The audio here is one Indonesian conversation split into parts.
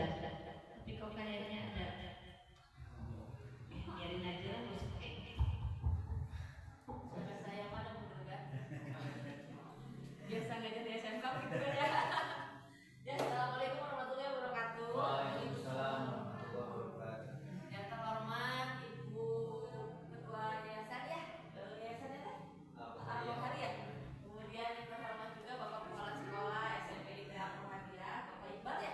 Tapi kok kayaknya ada, biarin aja lah, nggak usah pakai. Saudara saya mana bener kan? Biasa nggak jadi SMK gitu kan ya. Ya, assalamualaikum warahmatullahi wabarakatuh. Waalaikumsalam warahmatullahi wabarakatuh. Yang terhormat Ibu Ketua Yayasan ya, Yayasannya teh Al-Bahari ya. Kemudian yang terhormat juga Bapak Kepala Sekolah SMP IPA Muhammadiyah, Bapak Iqbal ya.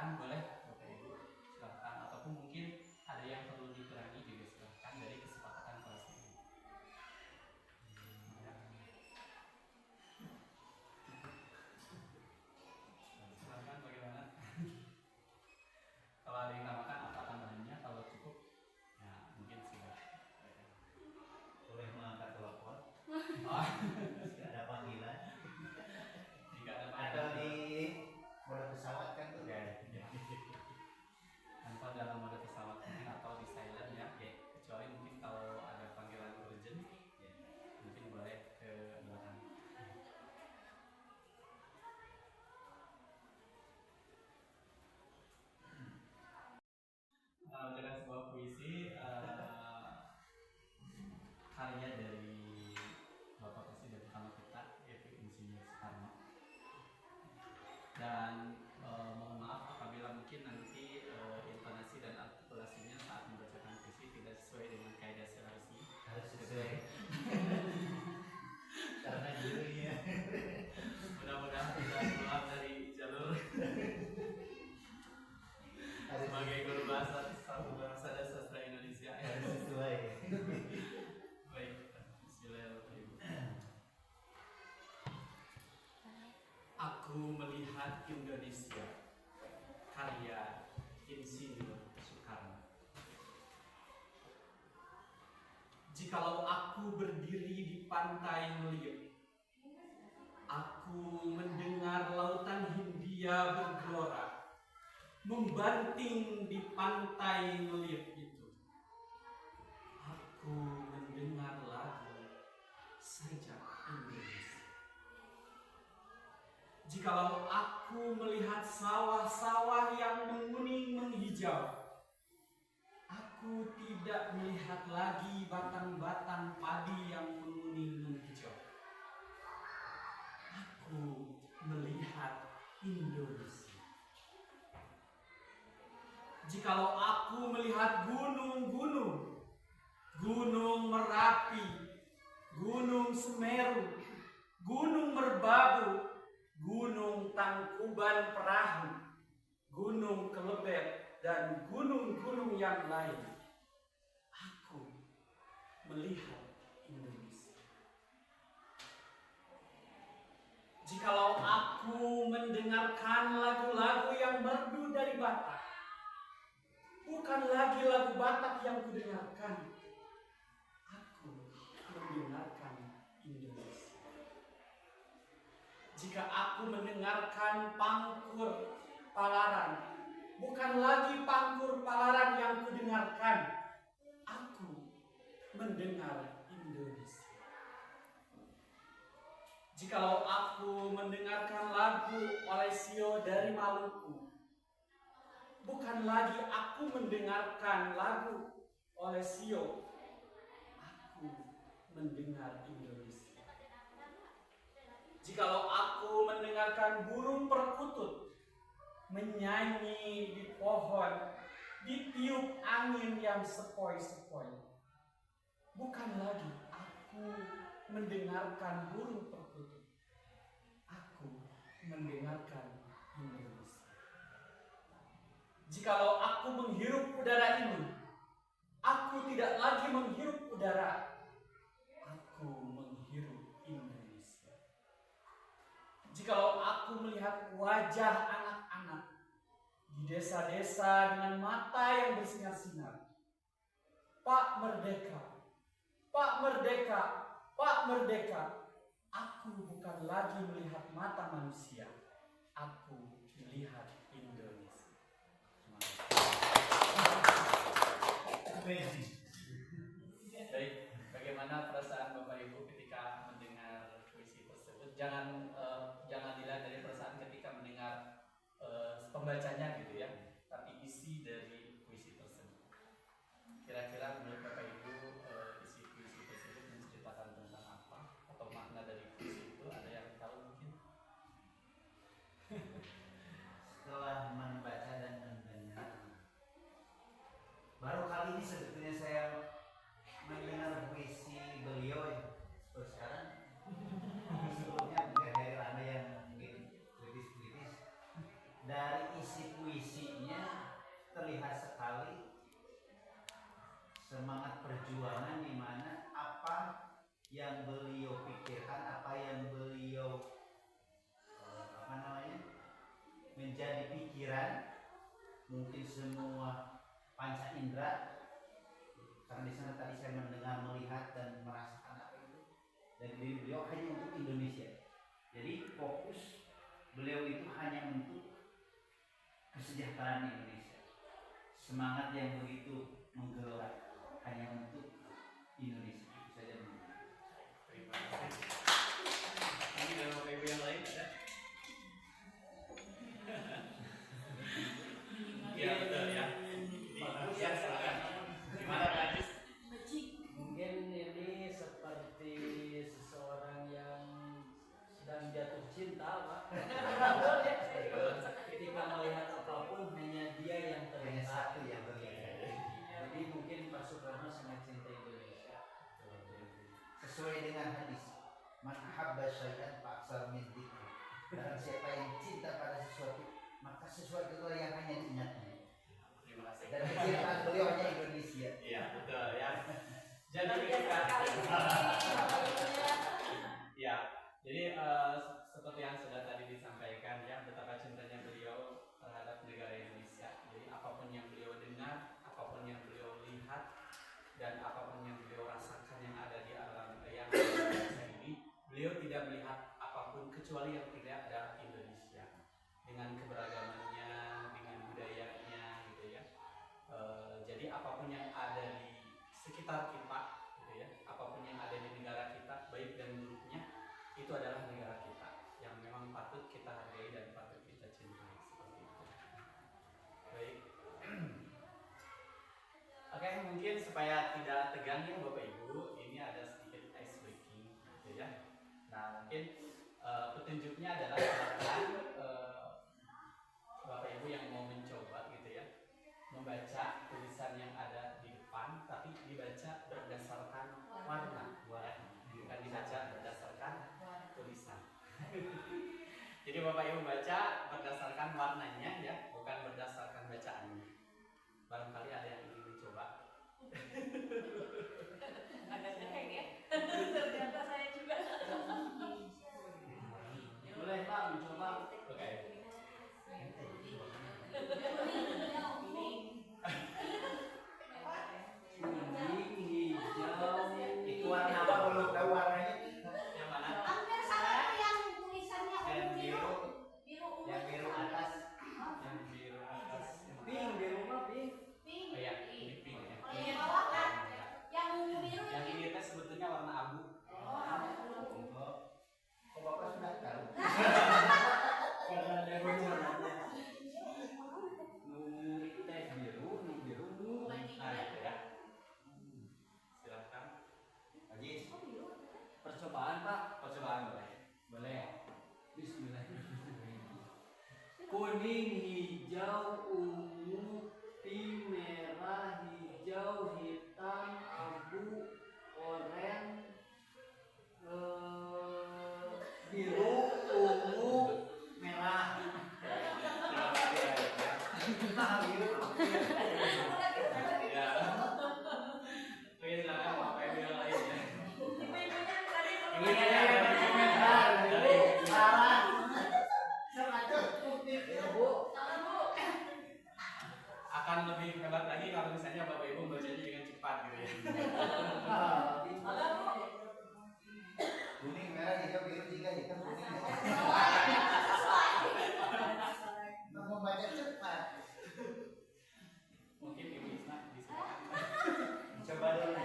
silakan, boleh Bapak Ibu, silakan, ataupun mungkin ada yang perlu dikurangi juga silakan dari kesepakatan kelas ini. Ya. Silakan bagaimana? Kalau ada yang tambahkan apa tambahannya? Kalau cukup, ya mungkin sudah. Boleh mengangkat telepon. Oh. Jika ada panggilan. Jika ada Atau di mode pesawat kan tuh. Ya. Tanpa dalam mode pesawat mungkin atau di silent ya. Kecuali mungkin kalau ada panggilan urgent, ya, mungkin boleh ke belakang. Dengan sebuah puisi karya dari Bapak Presiden pertama kita, yaitu Insinyur Soekarno. Dan mohon maaf apabila mungkin nanti intonasi dan artikulasinya saat membacakan puisi tidak sesuai dengan kaidah seharusnya. Harus sesuai. Karena judulnya. Mudah-mudahan tidak keluar dari jalur sebagai guru bahasa dan sastra Indonesia. Harus sesuai. Baik, bismillahirrahmanirrahim. Aku melihat Indonesia, karya Insinyur Soekarno. Jikalau aku berdiri di pantai meliuk, aku mendengar lautan Hindia bergelora, membanting di pantai meliuk itu. Aku mendengar lagu sajak Indonesia. Jikalau aku melihat sawah-sawah yang menguning menghijau, aku tidak melihat lagi batang-batang padi yang menguning menghijau. Aku melihat Indonesia. Jikalau aku melihat gunung-gunung, Gunung Merapi, Gunung Semeru, Gunung Merbabu, Gunung Tangkuban Perahu, Gunung Kelebet, dan gunung-gunung yang lain, aku melihat Indonesia. Jikalau aku mendengarkan lagu-lagu yang merdu dari Batak, bukan lagi lagu Batak yang kudengarkan, aku mendengarkan Indonesia. Jika aku mendengarkan pangkur Palaran, bukan lagi pangkur Palaran yang kudengarkan, aku mendengar Indonesia. Jikalau aku mendengarkan lagu Olesio dari Maluku, bukan lagi aku mendengarkan lagu Olesio, aku mendengar Indonesia. Jikalau aku mendengarkan burung perkutut menyanyi di pohon, ditiup angin yang sepoi-sepoi, bukan lagi aku mendengarkan burung perkutut, aku mendengarkan Indonesia. Jikalau aku menghirup udara ini, aku tidak lagi menghirup udara, aku menghirup Indonesia. Jikalau aku melihat wajah anak-anak di desa-desa dengan mata yang bersinar-sinar, Pak Merdeka, Pak Merdeka, Pak Merdeka, aku bukan lagi melihat mata manusia, aku melihat Indonesia. Baik, bagaimana perasaan Bapak Ibu ketika mendengar puisi tersebut? Jangan dilihat dari perasaan ketika mendengar pembacanya gitu ya, tapi isi dari puisi tersebut. Kira-kira menurut Bapak Ibu isi puisi tersebut menceritakan tentang apa atau makna dari puisi itu? Ada yang tahu mungkin? Setelah membaca dan mendengar, baru kali ini sebetulnya saya mendengar puisi beliau ya. Terus sekarang sebelumnya mungkin dari Anda yang mungkin kritis-kritis, dan dari isi puisinya terlihat sekali semangat perjuangan, di mana apa yang beliau pikirkan, apa yang beliau menjadi pikiran mungkin semua panca indera, karena di sana tadi saya mendengar, melihat dan merasakan apa itu, dan beliau hanya untuk Indonesia. Jadi fokus beliau itu hanya untuk kesejahteraan Indonesia. Semangat yang begitu menggelora hanya untuk Indonesia. Itu saja. Terima kasih. Ini dari Bapak Ibu yang lain ada? Iya betul ya. Ya silakan. Gimana Pak Ajis? Mungkin ini seperti seseorang yang sedang jatuh cinta, Pak. Ketika melihat apapun hanya dia yang Hanya terlihat. satu yang terlihat. Jadi mungkin Pak Soekarno sangat cinta Indonesia. Sesuai dengan hadis, man ahabba syai'an fa'aksar min dzikri. Barang siapa yang cinta pada sesuatu, maka sesuatu itu yang hanya diingatnya. Terima kasih. Dan kecintaan beliau hanya Indonesia. Iya betul ya. Jadi ketika ya, jadi seperti yang sudah tadi disampaikan ya, betapa cintanya beliau terhadap negara Indonesia. Jadi apapun yang beliau dengar, apapun yang beliau lihat, dan apapun yang beliau rasakan yang ada di alam yang ada di Indonesia ini, beliau tidak melihat apapun kecuali yang tidak ada Indonesia dengan keberagamannya, dengan budayanya, gitu ya. Jadi apapun yang ada di sekitar kita, gitu ya, apapun yang ada di negara kita, baik dan buruknya, itu adalah negara kita yang memang patut kita hargai dan patut kita cintai, seperti itu. Baik. Oke, mungkin supaya tidak tegang ya Bapak Ibu, ini ada sedikit ice breaking, gitu ya. Nah, mungkin petunjuknya adalah silakan Bapak Ibu yang mau mencoba, gitu ya, membaca tulisan yang ada di depan, tapi dibaca berdasarkan warna, bukan dibaca berdasarkan tulisan. Jadi Bapak Ibu baca berdasarkan warnanya ya, bukan berdasarkan bacaannya. Barangkali ada yang ingin mencoba. Agak keren ya. Ternyata saya juga. Boleh Pak mencoba. Oke. Kuning, hijau. Itu warna apa? Belum tahu warnanya. Yang mana? Hampir sama yang tulisannya Yang biru. biru Yang biru atas. Yang biru atas. Pink di rumah pink. pink. Oh ya, ini pink ya. Kalau yang bawah kan yang ungu biru Yang ini. ini teh sebetulnya warna abu. Kok Bapak sudah tahu? Karena ada warnanya. Teh biru, biru. Nah, gitu ya. Silakan. Ajis. Percobaan Pak. Percobaan boleh. Boleh. Bismillahirrahmanirrahim. Kuning, hijau, ungu, pink, merah, hijau, hitam, abu, oranye, biru, ungu, merah. Ya. Oke, silakan Bapak Ibu yang lain ya. Ibu-ibunya tadi Ini ada komentar dari Sarah. Akan lebih hebat lagi kalau misalnya Bapak Ibu membacanya dengan cepat gitu ya. Kuning, merah, hijau, biru, tiga hitam, kuning. Membaca cepat. Mungkin Ibu Isma disilakan. Coba dulu.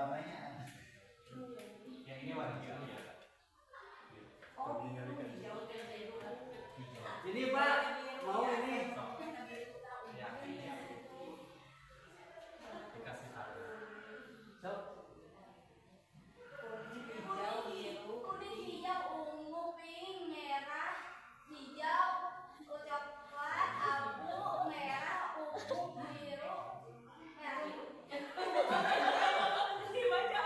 warnanya. Yang ini warna biru ya. Oh, hijau biru. Ini Pak, mau ini. Ya, dikasih tahu. So, Kuning, hijau, ungu, pink, merah, hijau, coklat, abu, merah, ungu, biru, merah biru. Dibaca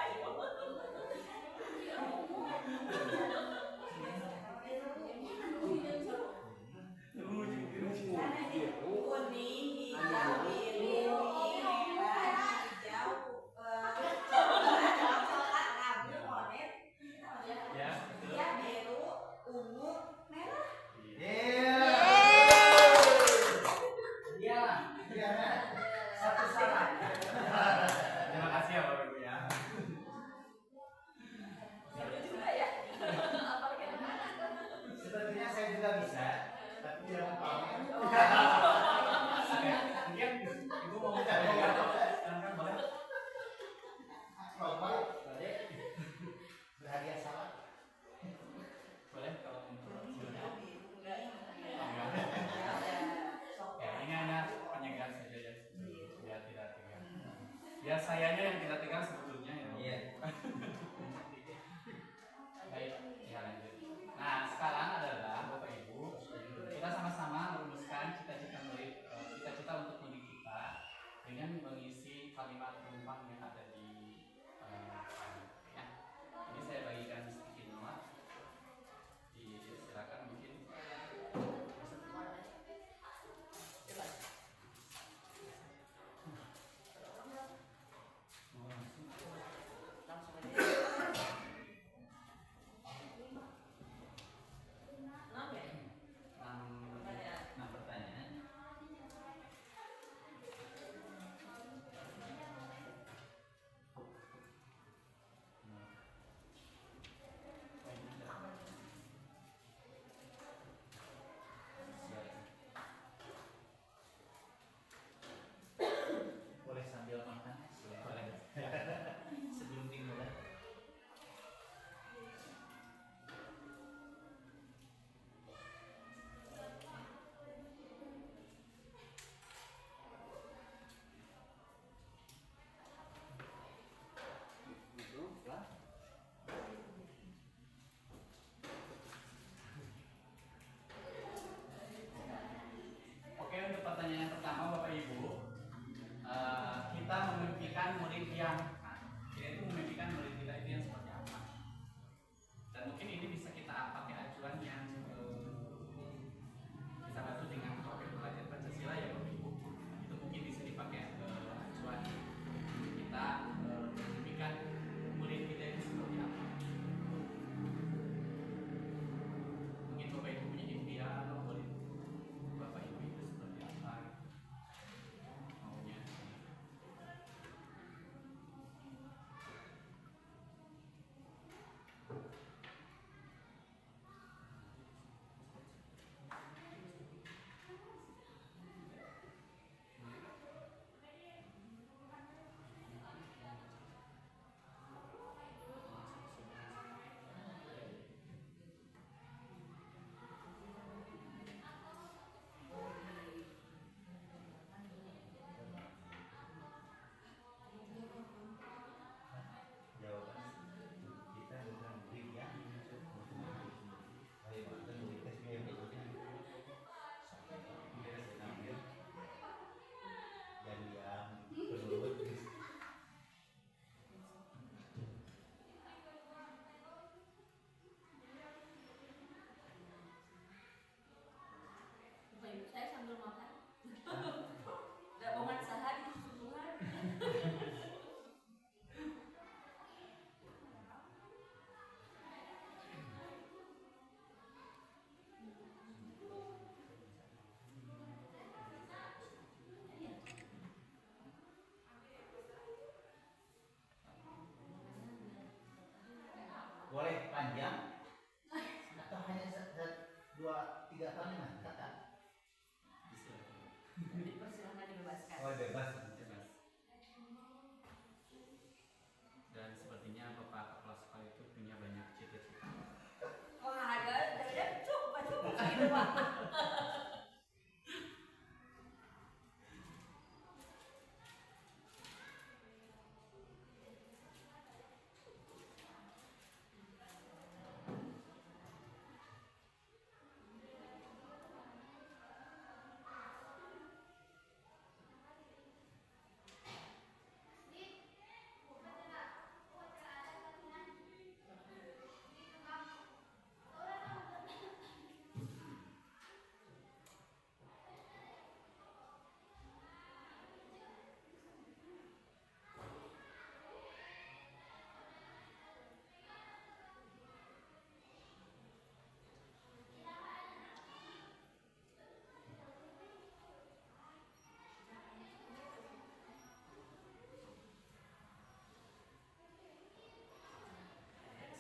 gitu Pak.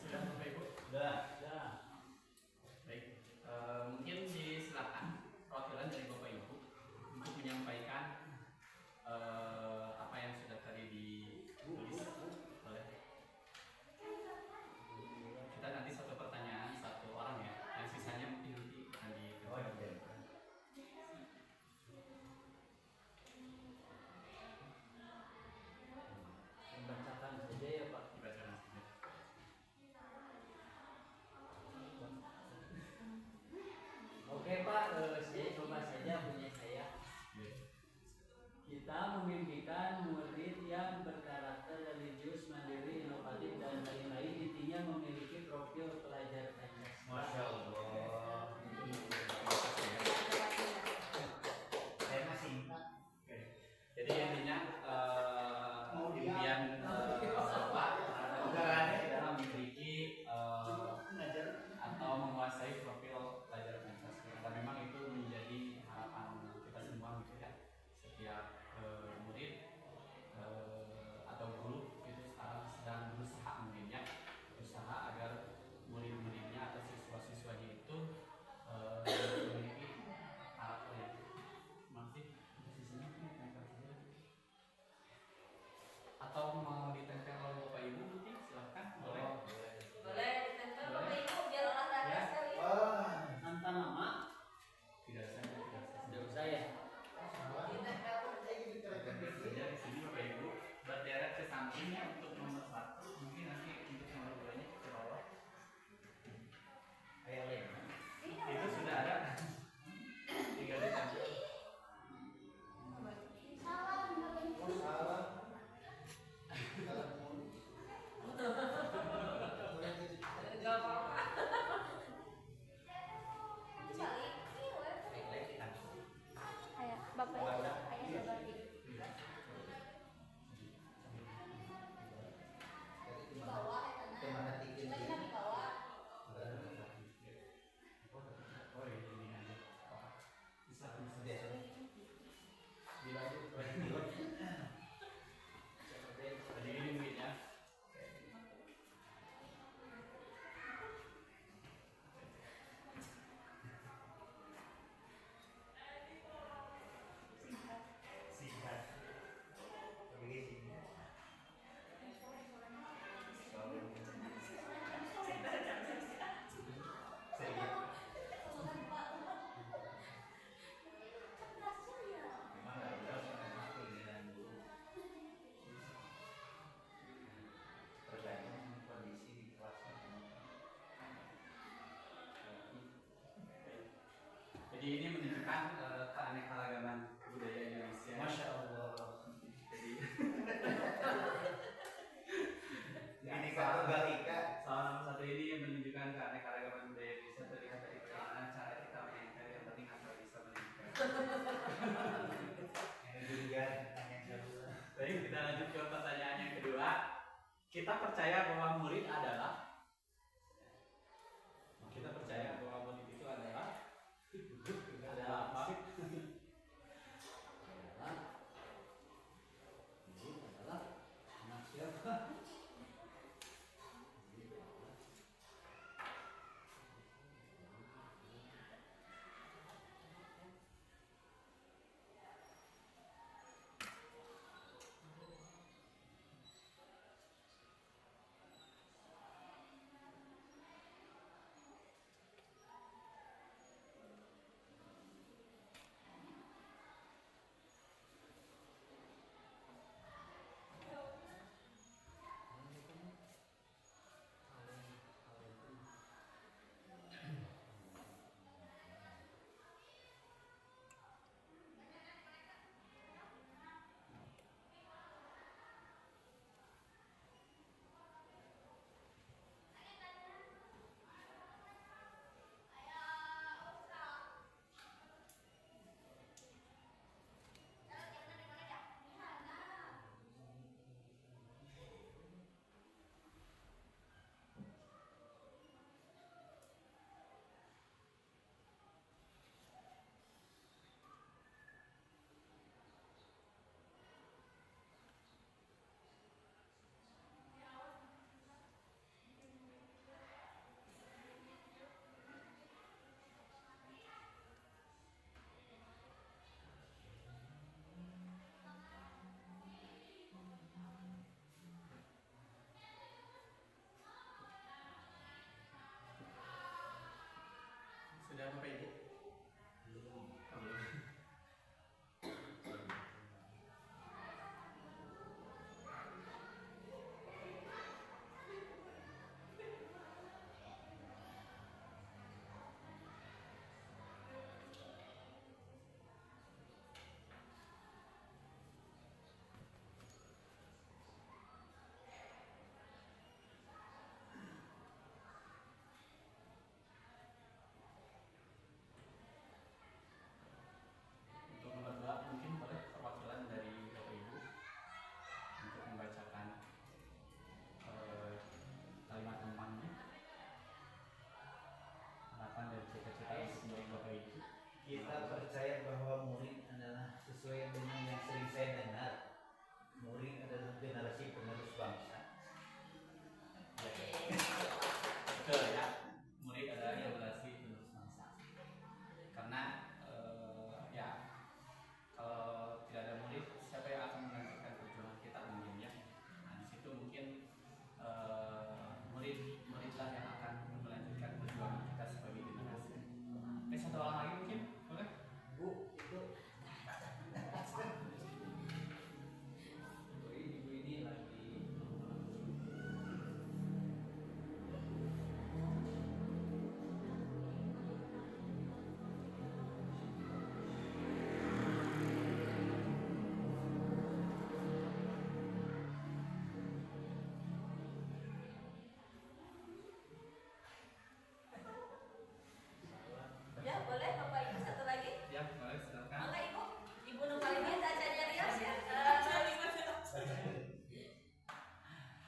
Sudah Bapak Ibu? Udah. Baik, mungkin disilakan perwakilan dari Bapak Ibu untuk menyampaikan apa yang sudah tadi ditulis. Boleh. Kita nanti satu pertanyaan satu orang ya, yang sisanya mungkin nanti akan Oh, iya. Membacakan saja ya Pak. dibacakan saja. Oke Pak, saya coba saja punya saya. Kita memimpikan murid yang berkarakter religius, mandiri, inovatif, dan lain-lain, intinya memiliki profil pelajar Pancasila. Masya Allah. Saya masih Oke. Jadi intinya Mau impian Bapak adalah memiliki ngajar. atau menguasai profil pelajar Pancasila. Dan memang itu menjadi harapan kita semua gitu ya. Setiap murid atau guru itu sekarang sedang berusaha mungkin ya, berusaha agar murid-muridnya atau siswa-siswanya itu memiliki karakter yang masih posisinya ditempel saja. Atau mau ditempel oleh Bapak Ibu mungkin silahkan boleh. Boleh ditempel Bapak Ibu biar olahraga Ya. sekali. Tanpa nama, Tidak usah, tidak usah. tidak usah ya. Ditempel. Saja di sini Bapak Ibu berderet ke sampingnya untuk nomor 1, mungkin nanti untuk nomor 2-nya ke bawah. Kayak lain. Itu sudah ada. Tinggal ditempel. Enggak apa-apa. Balik. Ayah, bapak ayah berbagi. Di bawah ya tanah. Kemana tikin Kita dia? di bawah. Oh ini aja. Bisa bisa. Dia. Dilanjut. Jadi ini mungkin ya. Singkat. Begini. Memang nggak jelas karena keinginan guru. Tergantung kondisi di kelasnya. Jadi ini menunjukkan keanekaragaman budaya Indonesia. Masya Allah. Jadi Ini kata Galika. salah satu ini menunjukkan keanekaragaman budaya Indonesia. Terlihat dari bagaimana cara kita menyampaikan, yang penting asal bisa menyampaikan. Yang durian, yang kedua. Baik, kita lanjut ke pertanyaan yang kedua. Kita percaya bahwa murid adalah murid itu adalah apa? Ini adalah anak siapa?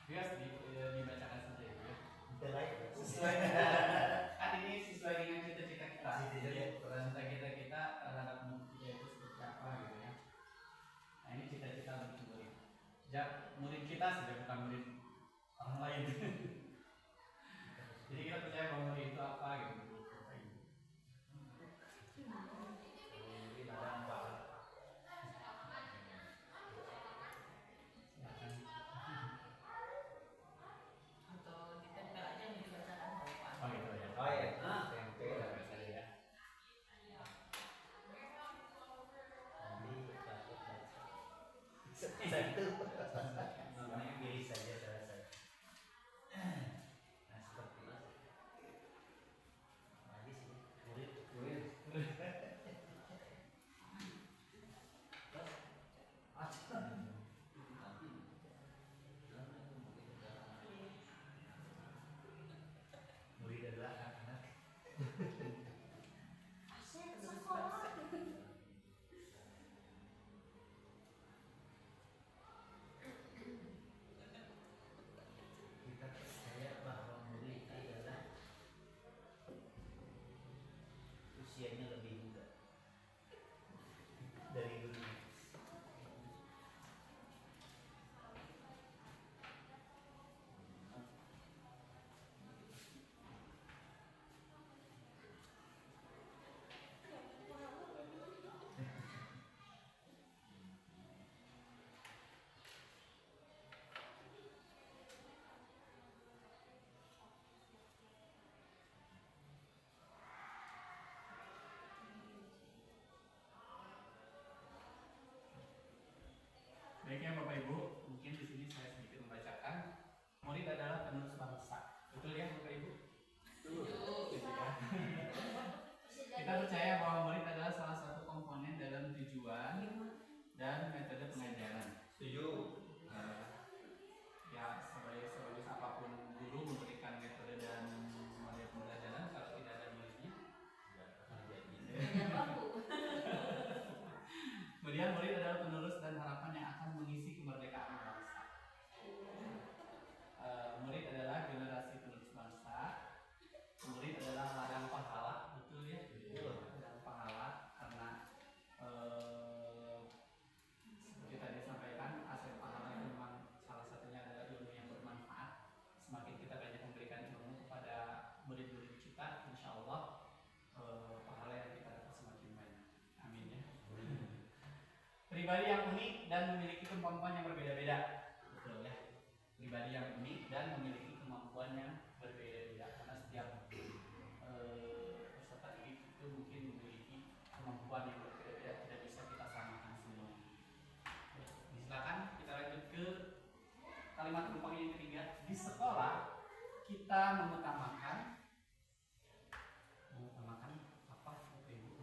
Bias dibacakan saja ya. Sesuai Kan ini sesuai dengan cita-cita kita. Cita-cita Cita-cita kita terhadap murid itu seperti apa gitu ya. Nah ini cita-cita untuk murid. Murid kita sudah bukan murid orang lain. Jadi kita percaya bahwa murid itu apa gitu. Atau ditempel aja yang dibacakan Bapak. Oh gitu ya. Oh iya. Tempe dapat saja ya. Namanya pilih saja salah satu. Nah seperti itu. Lagi sih murid. Murid adalah anak-anak. Kita percaya bahwa murid adalah usianya lebih muda dari gurunya. Baiknya Bapak Ibu, mungkin di sini saya sedikit membacakan. Murid adalah penerus bangsa. Betul ya Bapak Ibu? Gitu ya. Kita percaya bahwa murid adalah salah satu komponen dalam tujuan dan metode pengajaran. Setuju. Ya sebagus apapun guru memberikan metode dan model pembelajaran, kalau tidak ada muridnya, Belajar baku. kemudian murid adalah penerus dan harapan yang akan mengisi kemerdekaan bangsa. Murid adalah generasi penerus bangsa. Murid adalah ladang pahala, betul ya? Ladang pahala karena seperti tadi disampaikan, hasil pahala itu memang salah satunya adalah ilmu yang bermanfaat. Semakin kita banyak memberikan ilmu kepada murid-murid kita, insya Allah pahala yang kita dapat semakin banyak. Amin ya. Pribadi yang unik dan memiliki kemampuan yang berbeda-beda, betul ya. Pribadi yang unik dan memiliki kemampuan yang berbeda-beda, karena setiap peserta didik itu mungkin memiliki kemampuan yang berbeda-beda, tidak bisa kita samakan semua. Silakan kita lanjut ke kalimat penumpang yang ketiga. Di sekolah kita mengutamakan apa? Ibu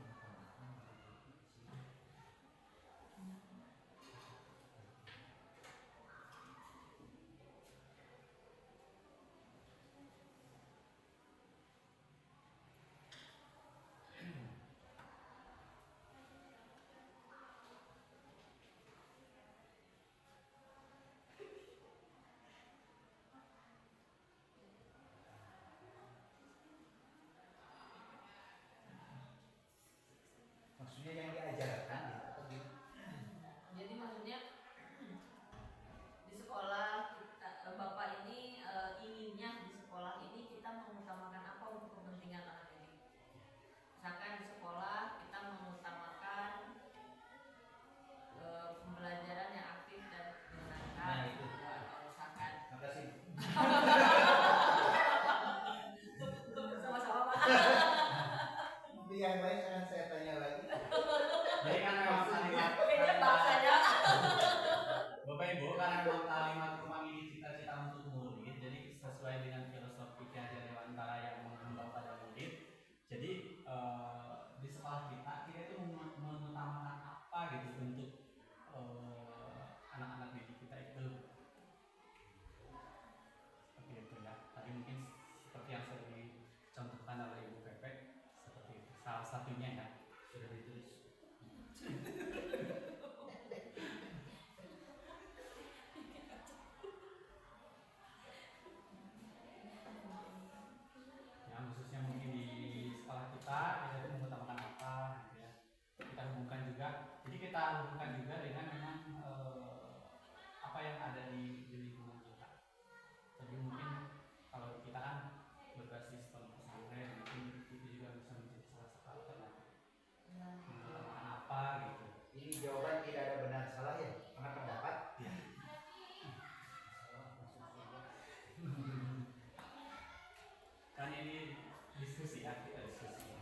Diskusi ya, kita diskusi.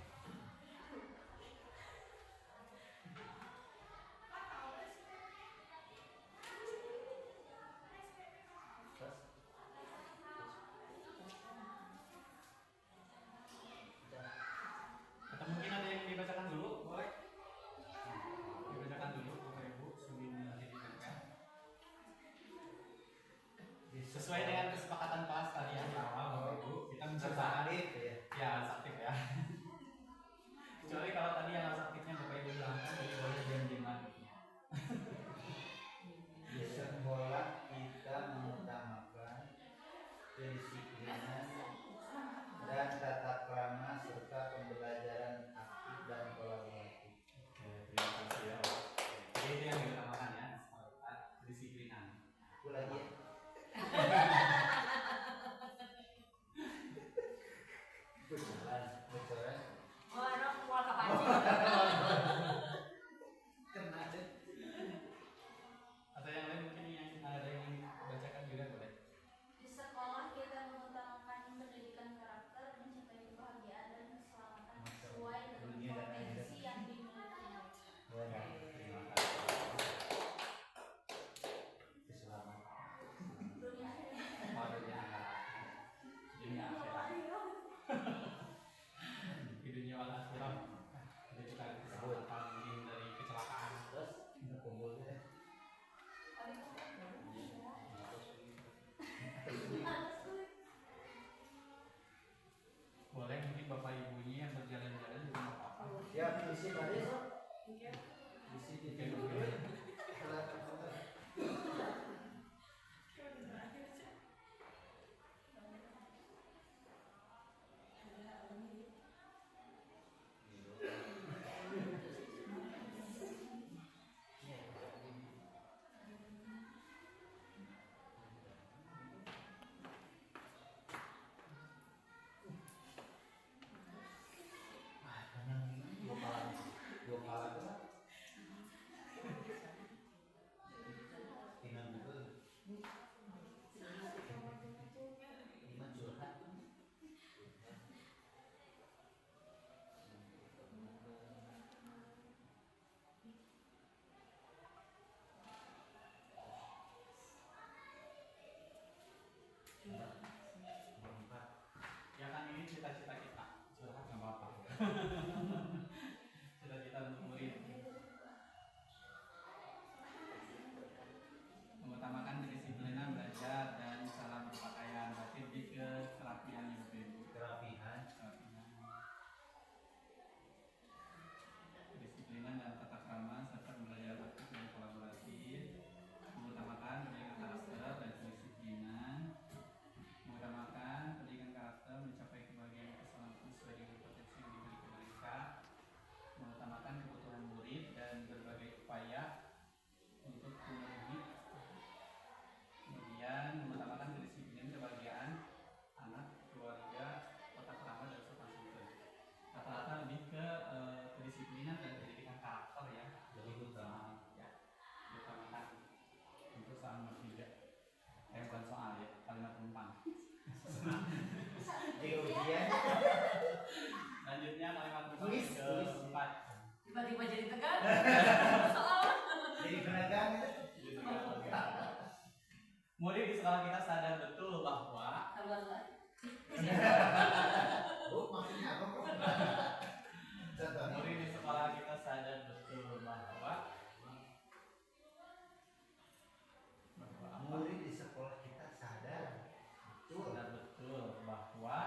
Terus Atau mungkin ada yang dibacakan dulu, boleh? Dibacakan dulu, Bapak Ibu, sebelum didengarkan. Sesuai dengan kesepakatan kelas tadi yang di awal, Bapak Ibu, kita menceritakan ya. ya harus aktif ya. Kecuali kalau tadi yang harus aktifnya Bapak Ibu bilangkan, jadi boleh diam-diaman. Di sekolah kita mengutamakan kedisiplinan dan tata krama serta pembelajaran aktif dan kolaboratif. Oke, terima kasih ya. Jadi itu yang diutamakan ya, kedisiplinan. Aku lagi ya. Bocoran. Oh, anak mual kapanci. Kena deh. Atau yang lain mungkin yang ada yang bacakan juga boleh. Di sekolah kita mengutamakan pendidikan karakter, mencapai kebahagiaan dan keselamatan sesuai dengan potensi yang dimiliki mereka. Terima kasih. Keselamatan. Dunia akhirat. Oh, dunia akhirat. Di dunia wal akhirat. Jadi kita keselamatan dari kecelakaan. Terus kita kumpul deh. Boleh mungkin Bapak Ibunya yang berjalan-jalan juga nggak apa-apa. Ya, isi tadi so. Oke. Isi di Oke, dulu. oke. Dua kali tuh. Tinggal Google. Lima curhat. Ya kan ini cita-cita kita. Curhat nggak apa-apa. Cita-cita untuk murid. Mengutamakan kedisiplinan belajar dan cara berpakaian, berarti lebih ke kerapian ya Bapak Ibu. Kerapihan. Kedisiplinan dan tata krama serta pembelajaran aktif dan kolaboratif. Mengutamakan pendidikan karakter dan kedisiplinan. Mengutamakan pendidikan karakter mencapai kebahagiaan dan keselamatan sesuai dengan potensi yang dimiliki mereka. Mengutamakan kebutuhan murid dan berbagai upaya untuk memenuhi. Kemudian mengutamakan kedisiplinan, kebahagiaan anak, keluarga, tata krama dan sopan santun. Rata-rata lebih ke kedisiplinan dan pendidikan karakter ya. Lebih utama. Ya, diutamakan untuk soal nomor 3. Bukan soal ya, kalimat umpan. Di ujian. Lanjutnya kalimat umpan Tulis. ke-4. Tiba-tiba jadi tegang. Soal. Jadi penegang itu. Murid di sekolah kita sadar betul bahwa Maksudnya apa kok? Contohnya. murid di sekolah kita sadar betul bahwa apa? Murid di sekolah kita sadar betul. Sadar betul bahwa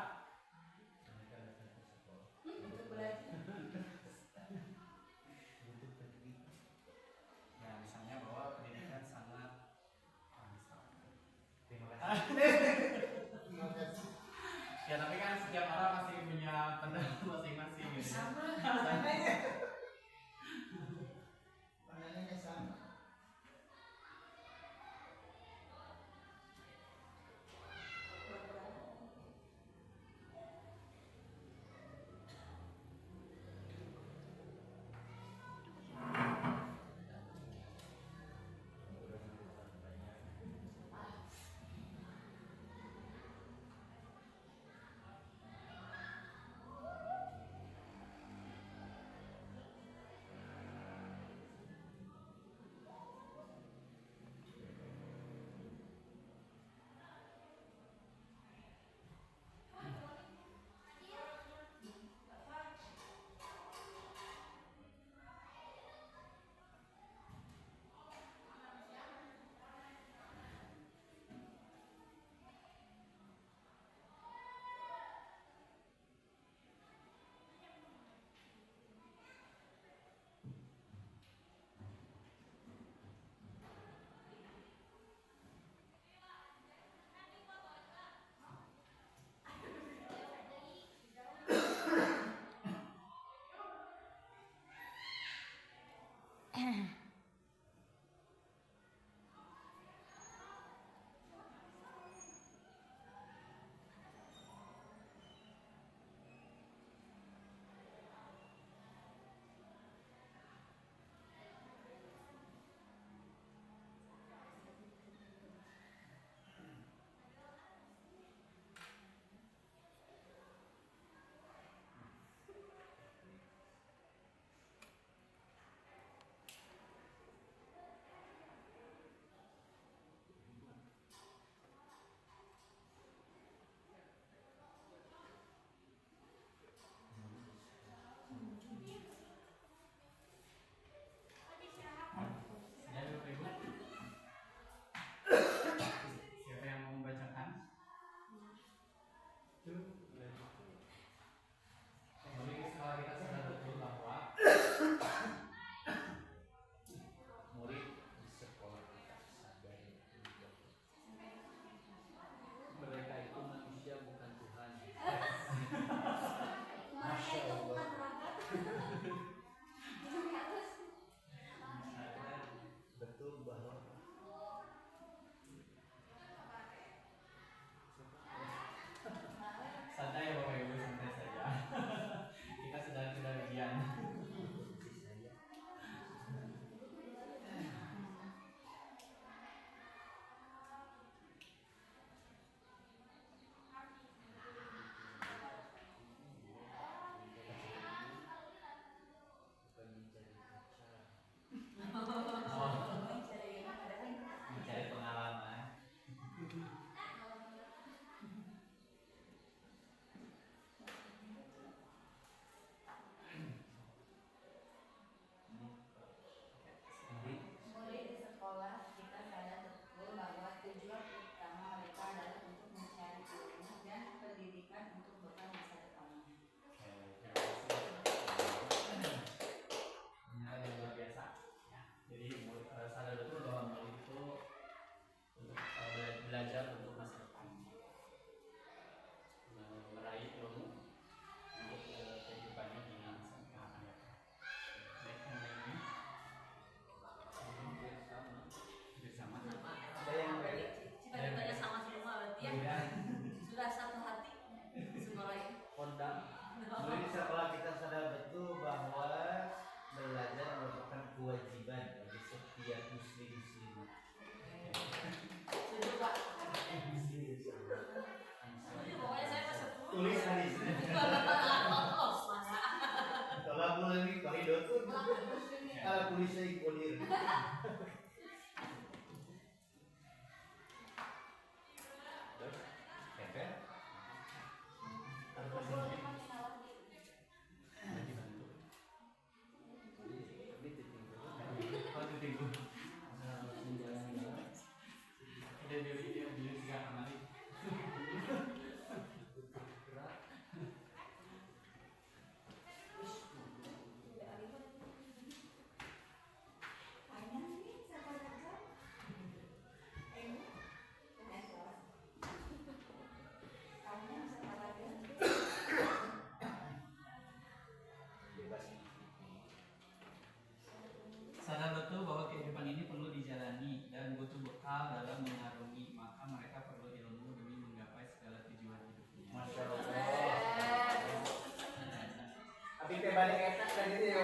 Mereka datang ke sekolah. Untuk belajar. Butuh pendidikan. ya misalnya bahwa pendidikan sangat Terima kasih. Terima kasih. ya tapi kan setiap orang masih punya pendapat masing-masing gitu. Sama. Pandangannya sama.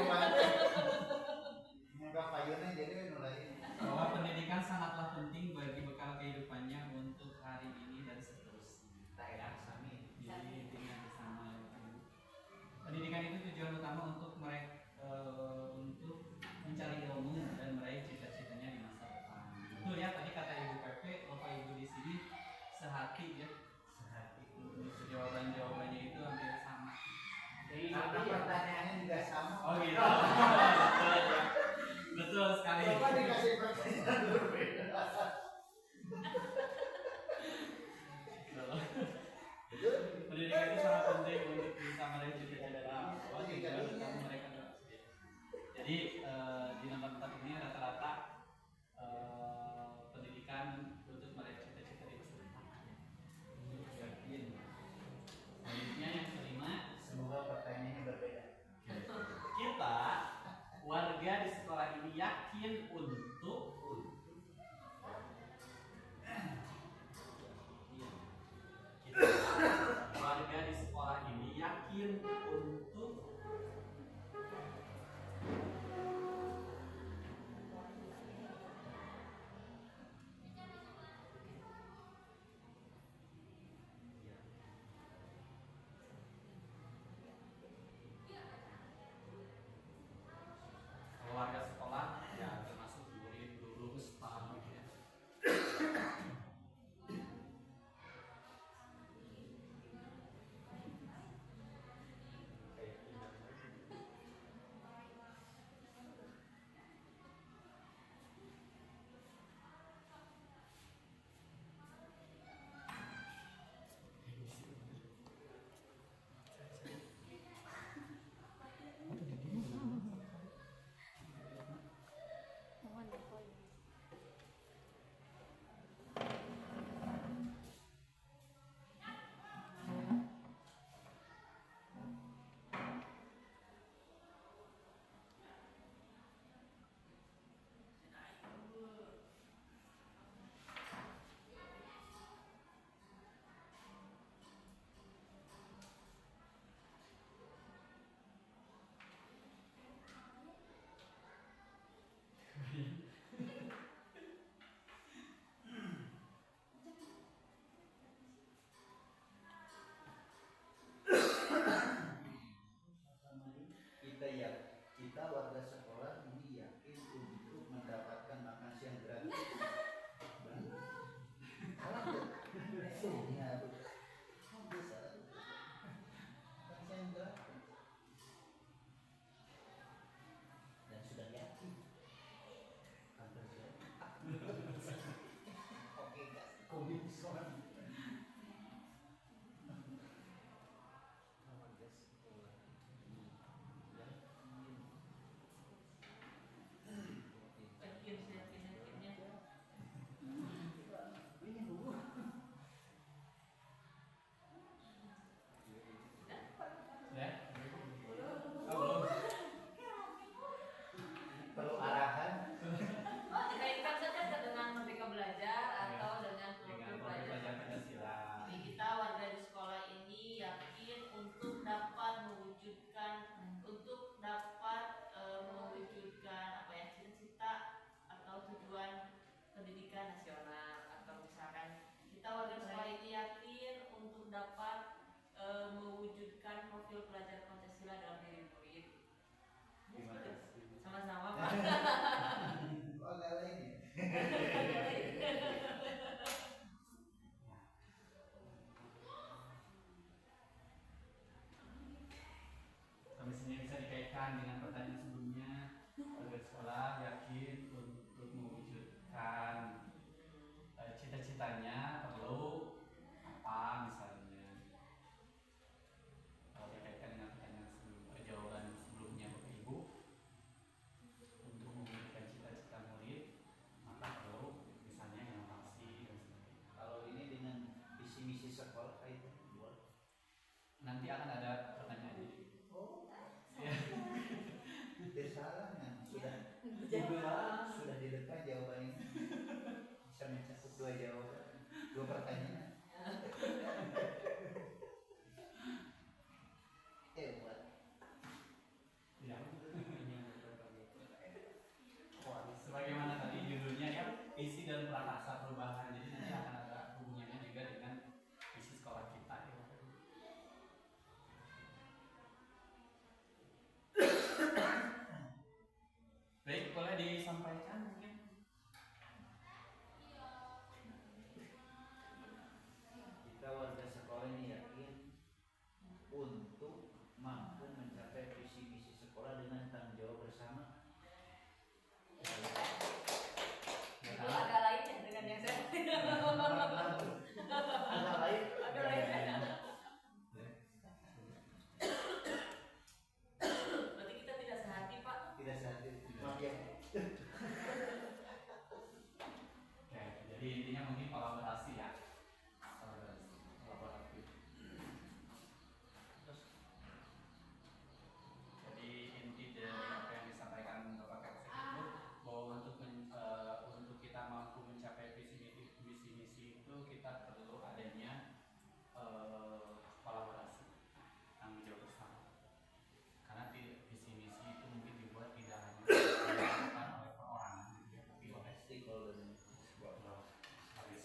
jawaban. Muka payunnya jadi mulai. Bahwa pendidikan sangatlah penting bagi bekal kehidupannya untuk hari ini dan seterusnya. Tak sami. Jadi dengan sama pendidikan itu tujuan utama untuk mereka untuk mencari ilmu dan meraih cita-citanya di masa depan. Betul ya, tadi kata Ibu Pepe, Bapak Ibu di sini sehati ya. Sehati. Jawaban-jawabannya itu hampir sama. Karena pertanyaannya juga sama. Oh gitu. Betul sekali. Coba dikasih pertanyaan berbeda. Pendidikan itu sangat penting untuk bisa meraih cita-cita tujuan utama mereka. Jadi di nomor 4 ini rata-rata pendidikan untuk meraih cita-cita di masa depan. Yakin. Selanjutnya yang kelima, Semoga pertanyaannya berbeda. kita warga di sekolah ini yakin untuk warga di sekolah ini yakin untuk warga sekolah ya termasuk murid, guru, staf gitu ya. Kita warga sekolah ini yakin untuk mendapatkan makan siang gratis. Benar? Salah tuh. Iya, betul. Bisa. Makan siang gratis. Dan sudah yakin. Hampir siap. Oke, guys. Komitmen. Perlu arahan. Oh, dikaitkan saja dengan Merdeka Belajar atau dengan Dengan profil profil pelajar pelajar Pancasila. Jadi kita warga di sekolah ini yakin untuk dapat mewujudkan apa ya, cita-cita atau tujuan pendidikan nasional, atau misalkan kita warga sekolah ini yakin untuk dapat mewujudkan profil pelajar Pancasila dalam diri murid. Terima kasih. Sama-sama Pak. Oh, enggak lagi. Sampai sini bisa dikaitkan dengan pertanyaan sebelumnya. Warga sekolah yakin untuk mewujudkan cita-citanya perlu apa misalnya. Kalau dikaitkan dengan pertanyaan jawaban sebelumnya Bapak Ibu, untuk mewujudkan cita-cita murid maka perlu misalnya inovasi dan sebagainya. Kalau ini dengan visi misi sekolah itu buat. Nanti akan ada pertanyaannya. Ya. Salah kan sudah di depan jawabannya. Bisa mencakup dua jawaban, dua pertanyaan. Ya. Buat. sekolah ini yakin untuk mampu mencapai visi misi sekolah dengan tanggung jawab bersama. Itu agak lain ya dengan yang saya. Agak lain. Agak lain. Berarti kita tidak sehati, Pak. Tidak sehati. Maaf ya. Oke, jadi intinya mungkin kolaborasi ya. Kolaborasi. Jadi inti dari apa yang disampaikan Bapak Kapolsek itu bahwa untuk kita mampu mencapai visi misi itu kita perlu adanya kolaborasi, tanggung jawab bersama. Karena visi misi itu mungkin dibuat tidak hanya dilakukan oleh perorangan, gitu ya, tapi oleh Stakeholder ini. habis.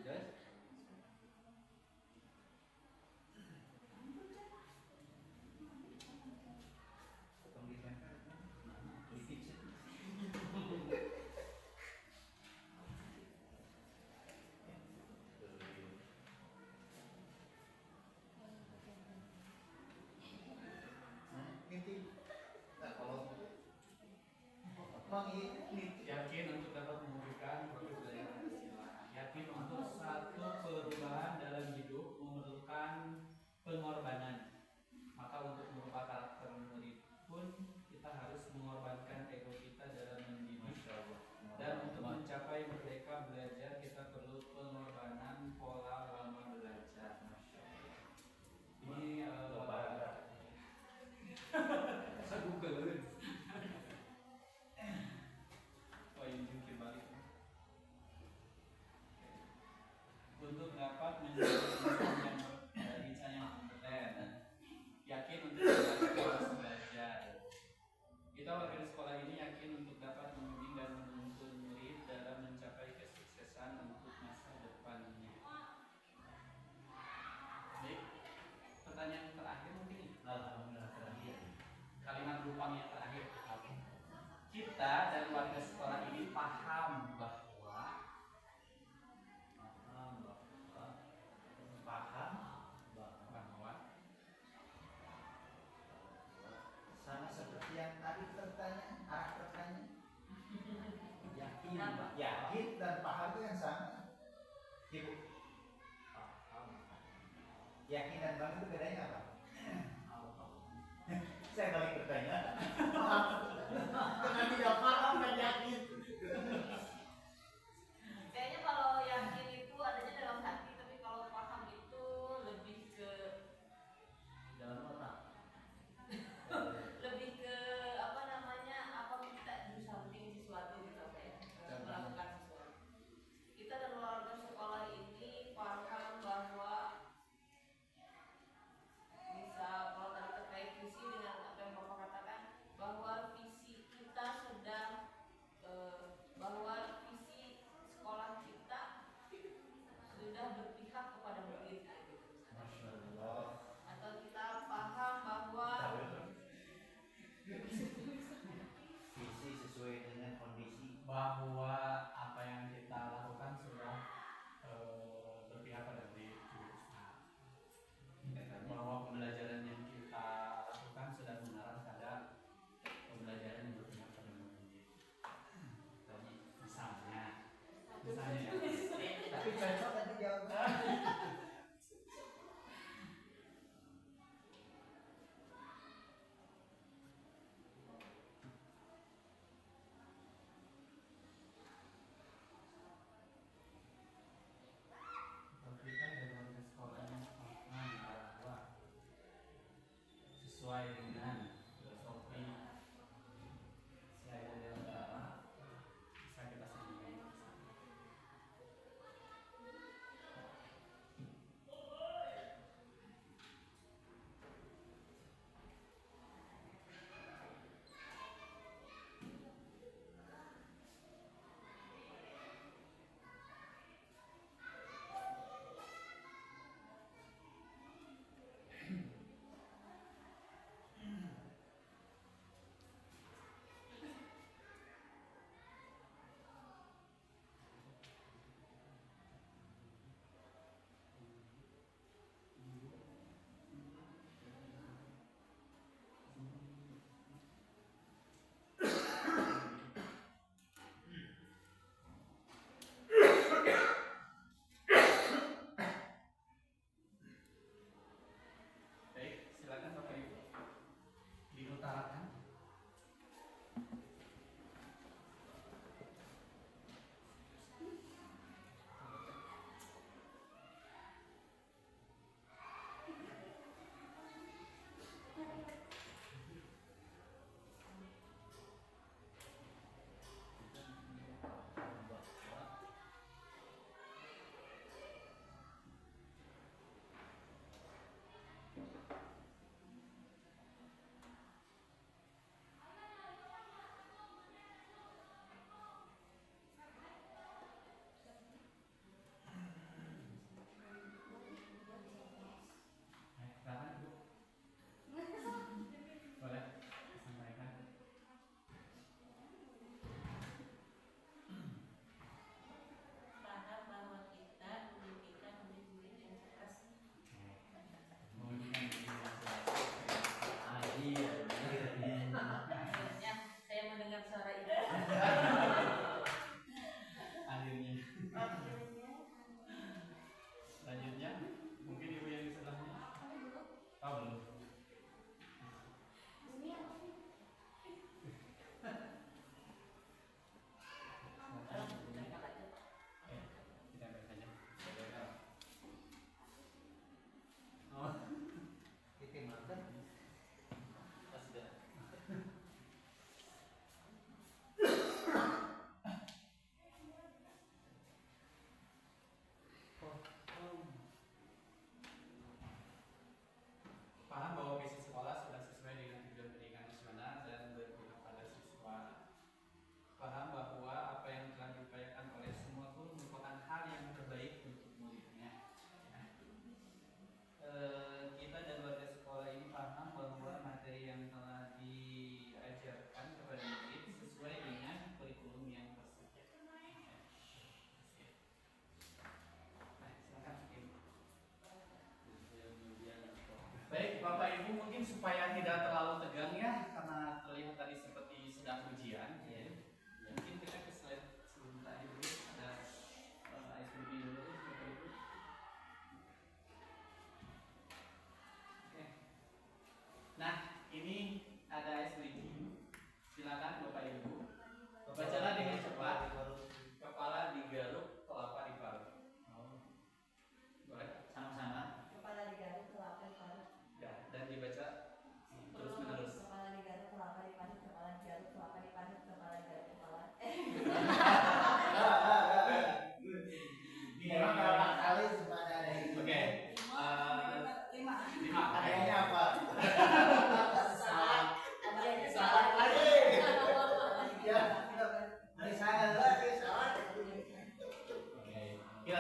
Guys, potong di tempat. Di kitchen. Nanti kalau Yakin untuk dapat mewujudkan profil belajar Pancasila. Yakin untuk satu perubahan dalam hidup memerlukan pengorbanan. Maka untuk merubah karakter murid pun kita harus mengorbankan ego kita dalam mendidik. Dan untuk mencapai merdeka belajar kita perlu pengorbanan pola lama belajar. Ini saya Google. Oh ini jungkir balik. Untuk dapat menjadi insan yang kompeten, yakin untuk dapat belajar. Kita warga di sekolah ini yakin untuk dapat membimbing dan menuntun murid dalam mencapai kesuksesan untuk masa depannya. Baik, pertanyaan terakhir mungkin ini. Alhamdulillah terakhir. Kalimat Rupang yang terakhir. Kita dan warga sekolah ini paham bahwa sama seperti yang tadi pertanyaan, arah pertanyaan. Yakin, Apa? yakin dan paham itu yang sama. Ibu, yakin dan paham itu bedanya apa? Saya balik pertanyaan. Karena tidak paham dan yakin. Kayaknya kalau yakin itu adanya dalam hati, tapi kalau paham itu lebih ke Dalam otak. lebih ke apa namanya, apa kita do something sesuatu gitu apa ya, melakukan sesuatu. Kita dan warga sekolah ini paham bahwa bisa, kalau tadi terkait visi dengan apa yang Bapak katakan, bahwa visi kita sedang bahwa visi sekolah kita sudah berpihak kepada murid gitu. Masya Allah. Atau kita paham bahwa Visi sesuai dengan kondisi. bahwa apa yang kita lakukan sudah berpihak pada murid, bahwa pembelajaran yang kita lakukan sudah mengarah pada pembelajaran yang berpihak pada murid. Misalnya ya. Tapi cocok tadi jawaban.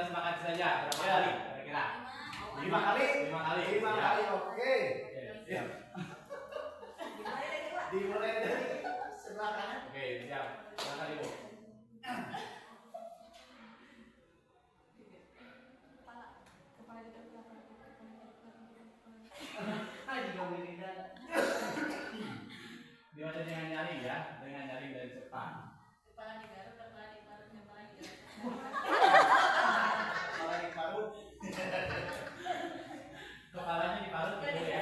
sepakat saja. Berapa kali kira-kira? 5 kali. 5 kali. 5 Siap. kali, oke. Oke, siap. Dimulai dari sebelah kanan. Oke, siap. Silakan Ibu. Kepala di belakang. Juga berikan. Dibaca dengan nyaring ya, dengan nyaring dari Jepang. Kepala digaruk, kepala diparut, kepala digaruk. Kepala diparut. Kepalanya diparut gitu ya.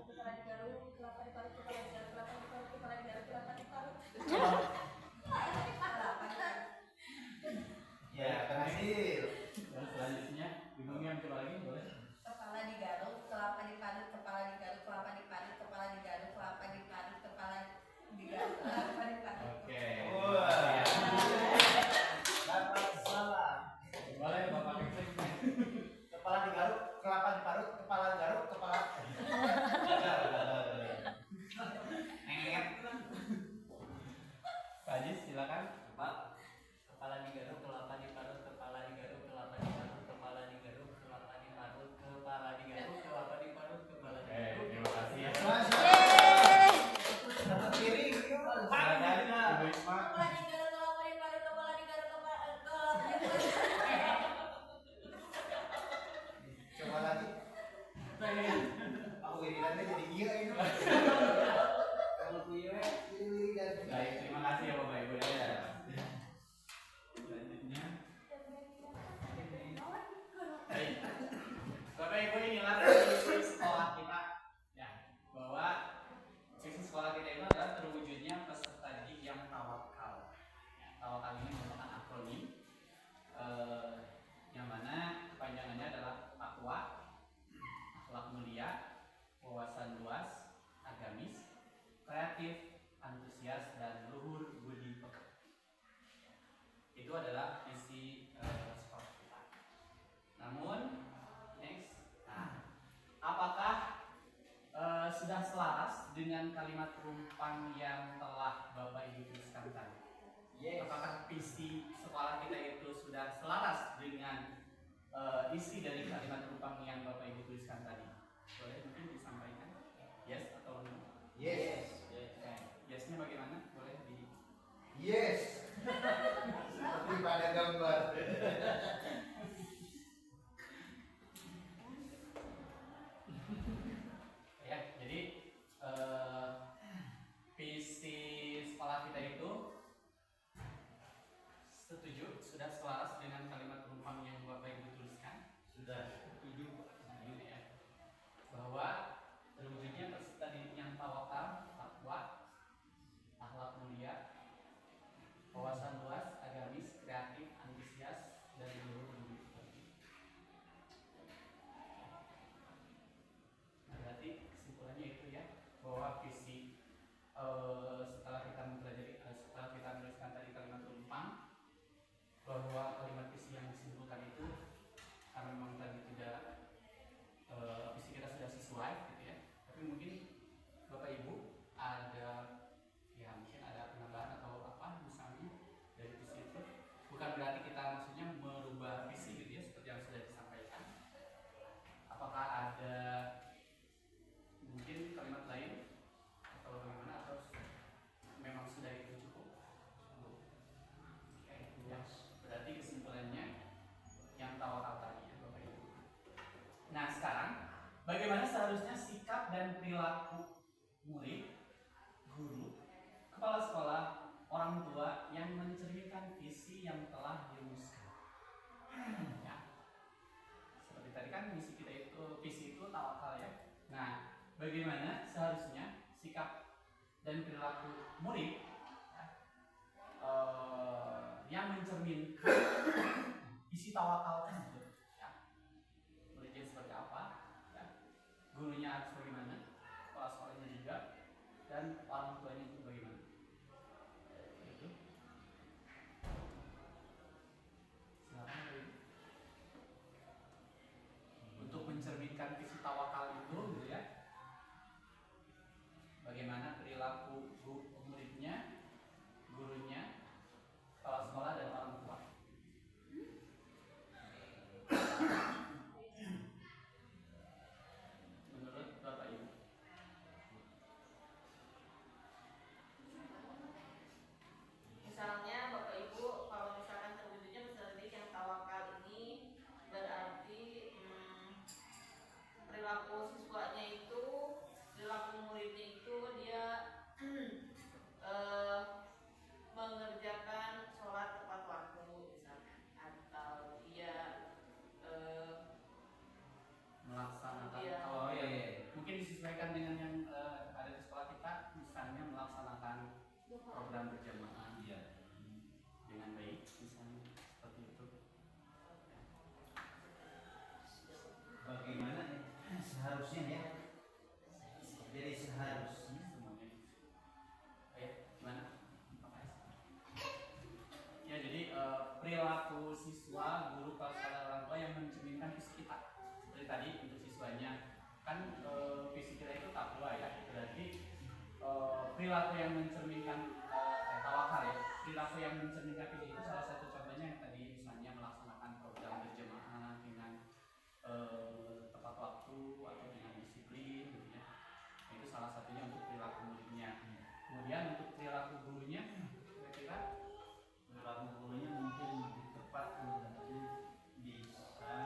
Kepala digaruk, kelapa diparut, kepala digaruk, kelapa diparut, kepala digaruk, kelapa diparut. Ya, berhasil. Dan selanjutnya, Ibu coba lagi boleh? Kepala digaruk, kelapa diparut, kepala digaruk, kelapa diparut, kepala digaruk, kelapa diparut, kepala digaruk, kelapa diparut. Oke. Wah. Ya. Dapat salah. Boleh Bapak Kepling. Kepala digaruk, kelapa diparut, kepala digaruk, kepala. Pak Ajis, silakan. Pak, kepala digaruk, kelapa diparut, kepala digaruk, kelapa diparut, kepala digaruk, kelapa diparut, kepala digaruk, kelapa diparut, kepala digaruk. Terima kasih ya. Satu piring. Silakan Ibu Isma. Kepala digaruk, kelapa diparut, kepala digaruk, kelapa diparut. Coba lagi. Aku wiridannya jadi iya ini. Kalau gue jadi wiridan. Baik, terima kasih ya Bapak Ibu ya. Selanjutnya, baik. Bapak Ibu inilah sisi sekolah kita ya, bahwa sisi sekolah kita itu adalah terwujudnya peserta didik yang tawakal. Ya, tawakal ini merupakan akronim yang mana kepanjangannya adalah takwa, akhlak mulia, wawasan luas, agamis, kreatif, antusias, dan luhur budi pekerti. Itu adalah isi sekolah kita. Namun, next, apakah sudah selaras dengan kalimat rumpang yang telah Bapak Ibu tuliskan tadi? Apakah visi sekolah kita itu sudah selaras dengan isi dari kalimat rumpang yang Bapak Ibu tuliskan tadi? Boleh mungkin disampaikan? Yes atau no? Yes. Yesnya bagaimana? Boleh di Yes. Seperti pada gambar. ya. Jadi visi sekolah kita itu setuju sudah selaras dengan kalimat rumpang yang Bapak Ibu tuliskan? Sudah. Setuju ya. Bahwa terwujudnya peserta didik yang tawakal, takwa, akhlak mulia, wawasan luas, agamis, kreatif, antusias, dan luhur budi pekerti. Nah, berarti kesimpulannya itu ya, bahwa visi setelah kita mempelajari, setelah kita menuliskan tadi kalimat rumpang, bahwa kalimat visi yang disimpulkan itu karena memang tadi tidak visi kita sudah sesuai gitu ya, tapi mungkin Bapak Ibu ada ya mungkin ada penambahan atau apa misalnya dari visi itu, bukan berarti kita maksudnya merubah visi gitu ya seperti yang sudah disampaikan. Apakah ada mungkin kalimat lain atau bagaimana, atau memang sudah itu cukup? Oke, ya. Berarti kesimpulannya yang tawakal tadi ya Bapak Ibu. Nah sekarang bagaimana seharusnya sikap dan perilaku murid, guru, kepala sekolah, orang tua yang mencerminkan visi yang telah dirumuskan? Ya. Seperti tadi kan visi itu tawakal ya. Nah, bagaimana seharusnya sikap dan perilaku murid ya, yang mencerminkan visi tawakal tersebut? Ya. Muridnya seperti apa? Ya. Gurunya harus bagaimana? Kepala sekolahnya juga, dan orang tuanya itu bagaimana? Itu. Silakan Ibu. Untuk mencerminkan visi tawakal itu, gitu ya. Bagaimana perilaku muridnya, gurunya, kepala sekolah dan orang tua? program berjamaah Iya. dengan baik, misalnya seperti itu. Bagaimana seharusnya ya? Jadi seharusnya Semuanya. Ayo, gimana? Ya, jadi perilaku siswa, guru, kepala orang tua yang mencerminkan visi kita. Seperti tadi untuk siswanya, kan visi kita itu takwa ya. Berarti perilaku yang mencerminkan tawakal ya. Perilaku yang mencerminkan visi itu salah satu contohnya yang tadi misalnya melaksanakan program berjamaah dengan tepat waktu atau dengan disiplin gitu ya. Itu salah satunya untuk perilaku muridnya. Kemudian untuk perilaku gurunya kira-kira perilaku gurunya mungkin lebih tepat untuk bisa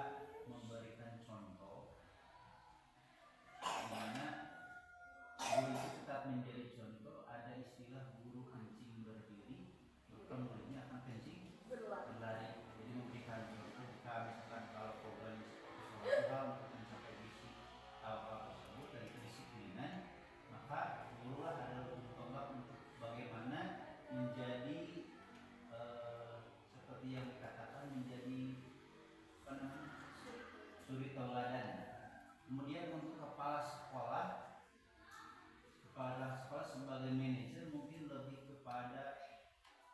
memberikan contoh di mana guru itu tetap menjadi contoh. Ada istilah guru kencing berdiri, maka muridnya akan kencing berlari. Jadi memberikan contoh jika misalkan kalau program sesuatu hal untuk mencapai visi hal tersebut dari kedisiplinan, maka gurulah adalah tonggak untuk bagaimana menjadi seperti yang dikatakan menjadi apa namanya suri tauladan. Kemudian untuk kepala sekolah sebagai manajer mungkin lebih kepada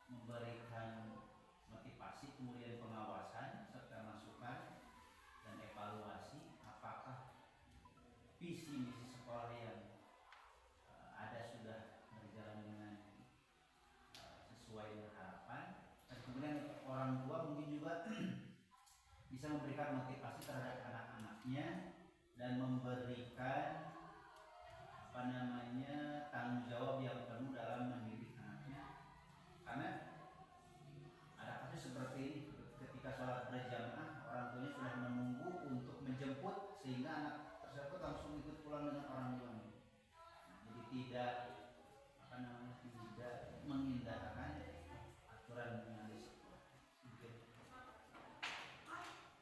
memberikan motivasi, kemudian pengawasan serta masukan dan evaluasi apakah visi misi sekolah yang ada sudah berjalan dengan sesuai dengan harapan. Dan kemudian orang tua mungkin juga bisa memberikan motivasi terhadap anak-anaknya dan memberikan tanggung jawab yang penuh dalam mendidik anaknya. Karena ada kasus seperti ini, ketika sholat berjamaah orang tuanya sudah menunggu untuk menjemput sehingga anak tersebut langsung ikut pulang dengan orang tuanya. Jadi tidak tidak mengindahkan aturan yang ada di sekolah.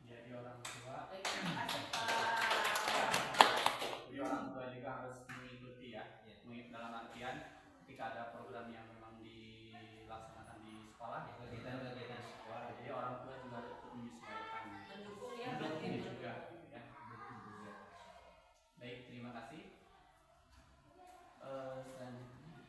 jadi orang tua, Baik, terima kasih Pak. jadi orang tua juga harus mengikuti ya. Dalam artian ketika ada program yang memang dilaksanakan di sekolah ya, Kegiatan sekolah jadi orang tua juga harus menyesuaikan, Mendukung ya, mendukung berarti. juga ya. Baik, terima kasih. Selanjutnya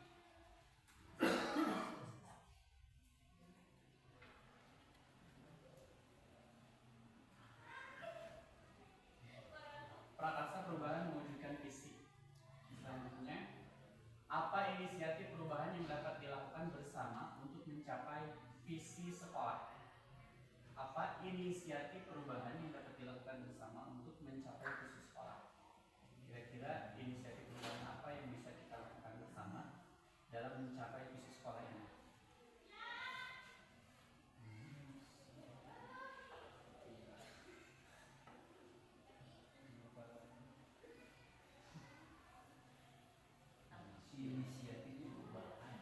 prakarsa perubahan mewujudkan visi. Selanjutnya, apa inisiatif perubahan yang dapat dilakukan bersama untuk mencapai visi sekolah? Apa inisiatif perubahan yang dapat dilakukan bersama untuk mencapai visi sekolah? Kira-kira inisiatif perubahan apa yang bisa kita lakukan bersama dalam mencapai visi sekolah ini? inisiatif perubahan.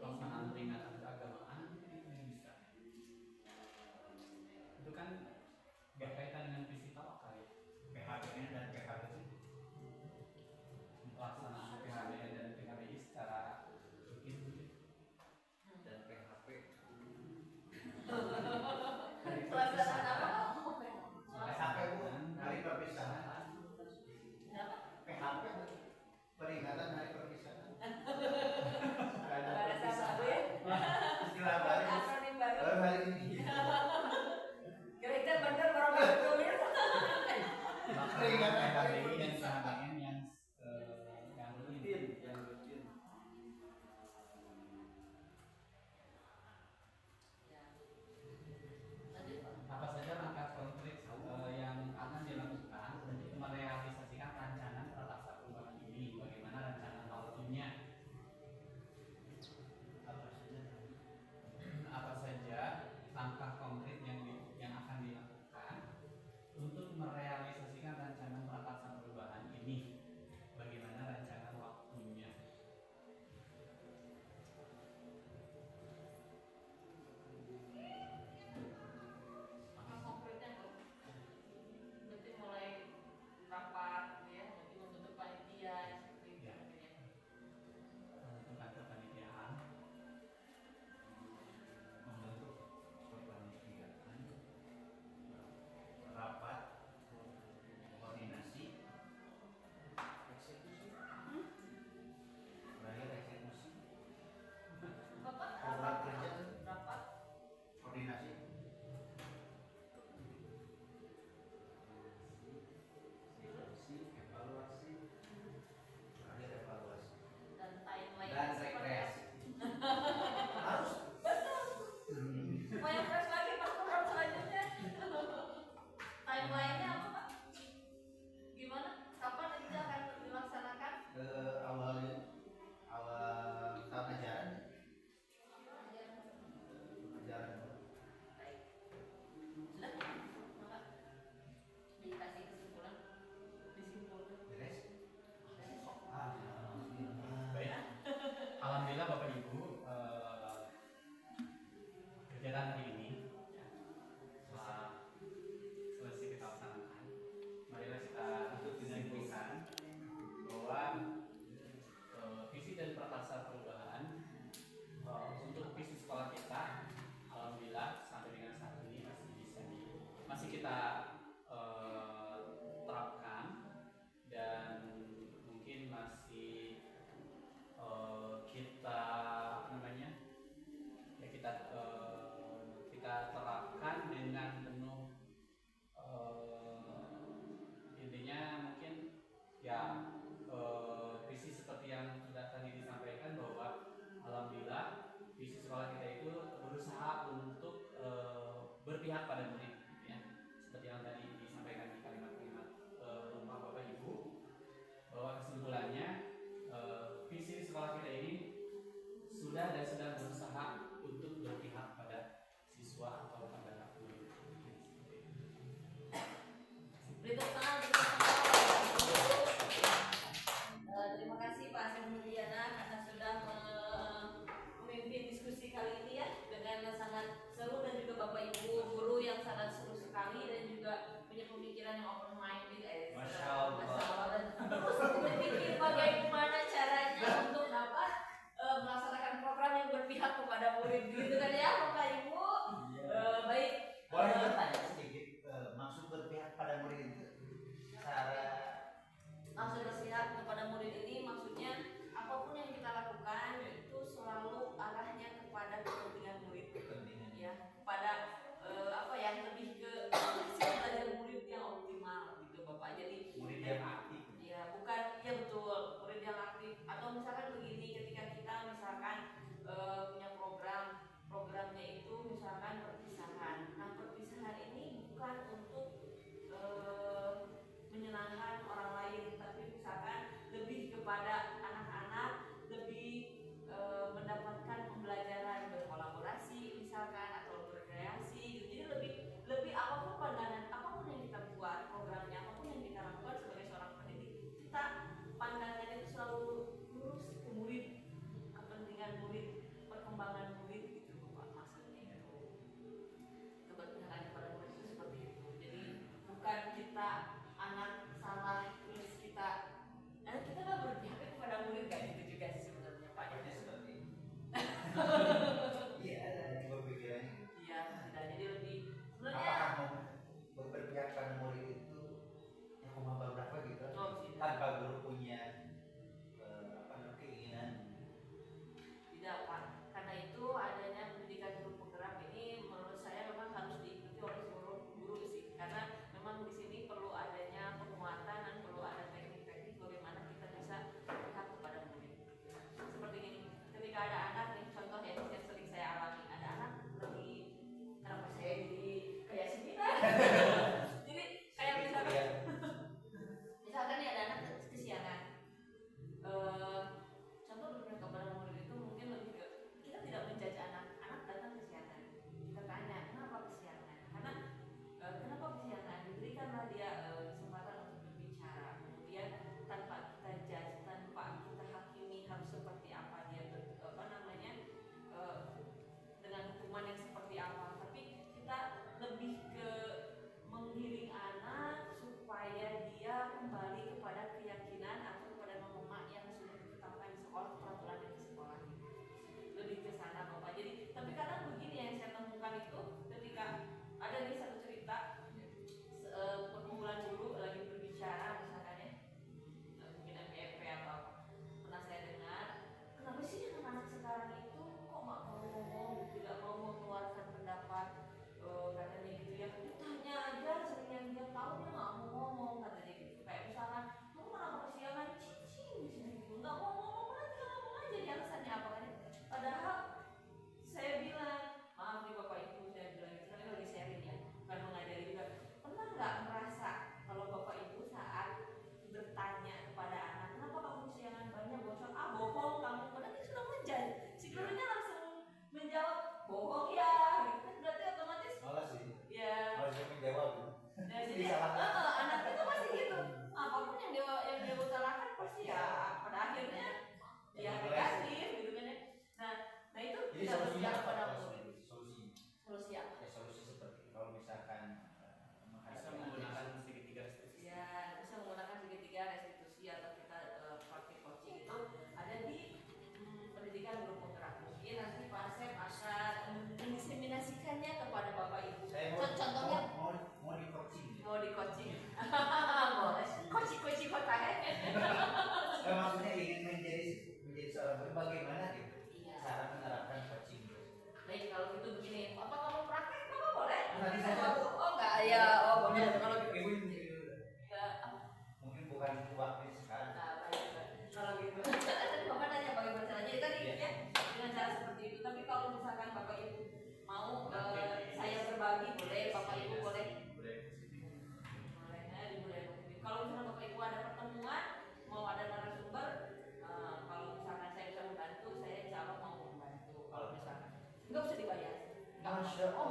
pelaksanaan peringatan keagamaan ini bisa. Itu kan berkaitan dengan visi tawakal ya. PHBN dan PHBI. Pelaksanaan PHBN dan PHBI secara rutin Dan PHP. Pelaksanaan apa? PHP Bu, hari perpisahan. PHP peringatan hari perpisahan. Pada saat baru ya. Istilah baru Akronim baru. baru hari ini. Kira-kira bener orang baru tulis. Peringatan hari PHBI dan perpisahan. PHBN yang rutin. Apa saja langkah konkret yang akan dilakukan untuk merealisasikan rancangan prataksa perubahan ini? Bagaimana rancangan waktunya? Apa saja langkah konkret yang akan dilakukan untuk merealisasikan rancangan prataksa perubahan ini? Bagaimana rancangan waktunya? Apa konkretnya tuh? Berarti mulai rapat gitu ya, nanti membentuk panitia seperti itu Ya. mungkin ya. Pembentukan kepanitiaan, Membentuk kepanitiaan, rapat, koordinasi, eksekusi. Terakhir eksekusi. Bapak Program kerja, rapat koordinasi. Evaluasi, evaluasi. Terakhir evaluasi. dan timeline Dan seperti apa? rekreasi. Harus. Mau yang fresh lagi pas program selanjutnya. Timeline-nya apa Pak? Gimana? Kapan itu akan dilaksanakan? Awal tahun ajaran. Ajaran. Baik. Sudah? Maka dikasih kesimpulan. Disimpulkan. Beres. Besok. baik. Alhamdulillah Bapak Ibu, kegiatan hari ini telah selesai kita laksanakan. Marilah kita menyimpulkan bahwa visi dan prataksa perubahan untuk visi sekolah kita, alhamdulillah sampai dengan saat ini masih kita terapkan dan mungkin masih kita apa namanya ya kita terapkan dengan penuh intinya mungkin ya visi seperti yang sudah tadi disampaikan bahwa alhamdulillah visi sekolah kita itu berusaha untuk berpihak pada murid gitu ya, seperti yang tadi disampaikan di kalimat-kalimat rumah Bapak Ibu, bahwa kesimpulannya visi sekolah kita ini sudah dan sedang berusaha untuk berpihak pada siswa atau pada murid. Berikut terima kasih Pak Asep Mulyana karena sudah memimpin diskusi kali ini ya dengan sangat seru, dan juga Bapak Ibu guru yang sangat seru sekali dan juga punya pemikiran yang open minded. Masya Allah. Dan terus berpikir bagaimana caranya untuk dapat melaksanakan program yang berpihak kepada murid gitu kan ya Bapak Ibu. Baik. Boleh bertanya sedikit, maksud berpihak pada murid itu cara Maksud berpihak kepada murid ini maksudnya apapun yang kita lakukan itu selalu arahnya kepada kepentingan murid kepentingan. ya, kepada apa ya, lebih ke hasil belajar murid yang optimal gitu Bapak. Jadi Murid yang aktif. ya bukan, ya betul, murid yang aktif. Atau misalkan begini, ketika kita misalkan punya program Jadi Kita solusinya berbicara apa? pada Solusinya. solusi apa? Ya, solusi seperti kalau misalkan Bisa menggunakan segitiga restitusi. Ya, bisa menggunakan segitiga restitusi atau kita praktik coaching itu ada di pendidikan guru penggerak. Mungkin nanti Pak Asep akan mendiseminasikannya kepada Bapak Ibu. saya mau Contohnya mau di coaching. mau di coaching. Boleh. Coaching kota ya. Saya maksudnya ingin menjadi seorang bagaimana gitu Iya. cara menerapkan coaching. Baik, kalau gitu begini, apa kamu praktek? Kamu boleh? Nanti saya Oh enggak, ya, oh boleh. Kalau gitu. Ya, mungkin bukan waktu sekarang. nah, baik. Kalau gitu. Tadi Bapak nanya bagaimana caranya. Tadi ya, dengan cara seperti itu. Tapi kalau misalkan Bapak Ibu mau saya berbagi, boleh. Bapak Ibu boleh. Boleh, boleh. Kalau misalkan Bapak Ibu ada pertemuan, mau ada narasumber, kalau misalkan saya bisa membantu, saya insya Allah mau membantu. Kalau misalkan nggak usah dibayar. Nggak. Masya Oh